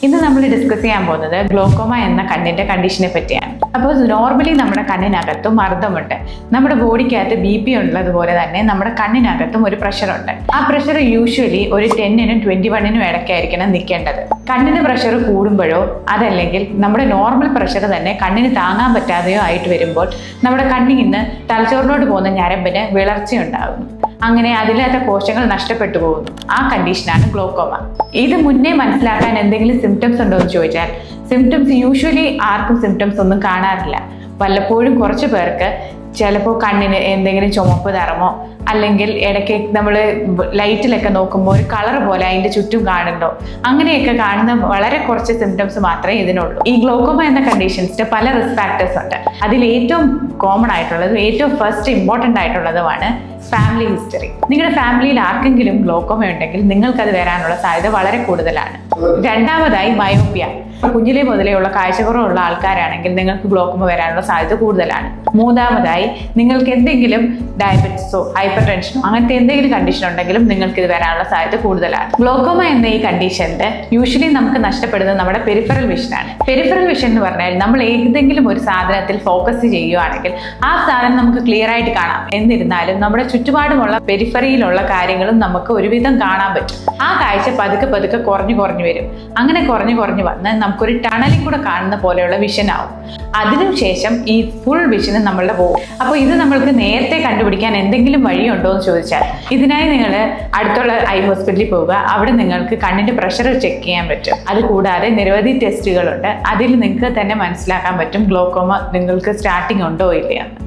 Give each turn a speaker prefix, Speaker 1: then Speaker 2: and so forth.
Speaker 1: ഇന്ന് നമ്മൾ ഡിസ്കസ് ചെയ്യാൻ പോകുന്നത് ഗ്ലോക്കോമ എന്ന കണ്ണിന്റെ കണ്ടീഷനെ പറ്റിയാണ്. അപ്പോൾ നോർമലി നമ്മുടെ കണ്ണിനകത്തും മർദ്ദമുണ്ട്. നമ്മുടെ ബോഡിക്കകത്ത് BP ഉള്ളതുപോലെ തന്നെ നമ്മുടെ കണ്ണിനകത്തും ഒരു പ്രഷറുണ്ട്. ആ പ്രഷർ യൂഷ്വലി ഒരു 10നും 21നും ഇടയ്ക്കായിരിക്കണം നിൽക്കേണ്ടത്. കണ്ണിന് പ്രഷർ കൂടുമ്പോഴോ അതല്ലെങ്കിൽ നമ്മുടെ നോർമൽ പ്രഷർ തന്നെ കണ്ണിന് താങ്ങാൻ പറ്റാതെയോ ആയിട്ട് വരുമ്പോൾ നമ്മുടെ കണ്ണിൽ നിന്ന് തലച്ചോറിനോട് പോകുന്ന ഞരമ്പിന് വിളർച്ചയുണ്ടാകുന്നു. അങ്ങനെ അതിലകത്തെ കോശങ്ങൾ നഷ്ടപ്പെട്ടു പോകുന്നു. ആ കണ്ടീഷനാണ് ഗ്ലോക്കോമ. ഇത് മുന്നേ മനസ്സിലാക്കാൻ എന്തെങ്കിലും സിംറ്റംസ് ഉണ്ടോ എന്ന് ചോദിച്ചാൽ സിംറ്റംസ് യൂഷ്വലി ആർക്കും സിംറ്റംസ് ഒന്നും കാണാറില്ല. വല്ലപ്പോഴും കുറച്ച് പേർക്ക് ചിലപ്പോൾ കണ്ണിന് എന്തെങ്കിലും ചുമപ്പ് നിറമോ അല്ലെങ്കിൽ ഇടയ്ക്ക് നമ്മൾ ലൈറ്റിലൊക്കെ നോക്കുമ്പോൾ ഒരു കളർ പോലെ അതിൻ്റെ ചുറ്റും കാണുന്നുണ്ടോ, അങ്ങനെയൊക്കെ കാണുന്ന വളരെ കുറച്ച് സിംറ്റംസ് മാത്രമേ ഇതിനുള്ളൂ. ഈ ഗ്ലോക്കോമ എന്ന കണ്ടീഷൻസിന് പല റിസ്ക് ഫാക്ടേഴ്സ് ഉണ്ട്. അതിൽ ഏറ്റവും കോമൺ ആയിട്ടുള്ളതും ഏറ്റവും ഫസ്റ്റ് ഇമ്പോർട്ടൻ്റ് ആയിട്ടുള്ളതുമാണ് ഫാമിലി ഹിസ്റ്ററി. നിങ്ങളുടെ ഫാമിലിയിൽ ആർക്കെങ്കിലും ഗ്ലോക്കോമ ഉണ്ടെങ്കിൽ നിങ്ങൾക്കത് വരാനുള്ള സാധ്യത വളരെ കൂടുതലാണ്. രണ്ടാമതായി മയോപ്പിയ. കുഞ്ഞിലെ മുതലേ ഉള്ള കാഴ്ചക്കുറവുള്ള ആൾക്കാരാണെങ്കിൽ നിങ്ങൾക്ക് ഗ്ലോക്കോമ വരാനുള്ള സാധ്യത കൂടുതലാണ്. മൂന്നാമതായി നിങ്ങൾക്ക് എന്തെങ്കിലും ഡയബറ്റിസോ ഹൈപ്പർ ടെൻഷനോ അങ്ങനത്തെ എന്തെങ്കിലും കണ്ടീഷൻ ഉണ്ടെങ്കിലും നിങ്ങൾക്ക് ഇത് വരാനുള്ള സാധ്യത കൂടുതലാണ്. ഗ്ലോക്കോമ എന്ന ഈ കണ്ടീഷനിൽ യൂഷ്വലി നമുക്ക് നഷ്ടപ്പെടുന്നത് നമ്മുടെ പെരിഫറൽ വിഷനാണ്. പെരിഫറൽ വിഷൻ എന്ന് പറഞ്ഞാൽ നമ്മൾ ഏതെങ്കിലും ഒരു സാധനത്തിൽ ഫോക്കസ് ചെയ്യുകയാണെങ്കിൽ ആ സാധനം നമുക്ക് ക്ലിയർ ആയിട്ട് കാണാം. എന്നിരുന്നാലും നമ്മുടെ ചുറ്റുപാടുമുള്ള പെരിഫറിയിലുള്ള കാര്യങ്ങളും നമുക്ക് ഒരുവിധം കാണാൻ പറ്റും. ആ കാഴ്ച പതുക്കെ പതുക്കെ കുറഞ്ഞു വരും. അങ്ങനെ കുറഞ്ഞു വന്ന് നമുക്കൊരു ടണലിൽ കൂടെ കാണുന്ന പോലെയുള്ള വിഷൻ ആവും. അതിനുശേഷം ഈ ഫുൾ വിഷന് നമ്മളുടെ പോകും. അപ്പോൾ ഇത് നമ്മൾക്ക് നേരത്തെ കണ്ടുപിടിക്കാൻ എന്തെങ്കിലും വഴിയുണ്ടോ എന്ന് ചോദിച്ചാൽ ഇതിനായി നിങ്ങൾ അടുത്തുള്ള ഐ ഹോസ്പിറ്റലിൽ പോവുക. അവിടെ നിങ്ങൾക്ക് കണ്ണിന്റെ പ്രഷർ ചെക്ക് ചെയ്യാൻ പറ്റും. അതുകൂടാതെ നിരവധി ടെസ്റ്റുകളുണ്ട്. അതിൽ നിങ്ങൾക്ക് തന്നെ മനസ്സിലാക്കാൻ പറ്റും ഗ്ലോക്കോമ നിങ്ങൾക്ക് സ്റ്റാർട്ടിങ് ഉണ്ടോ ഇല്ലയെന്ന്.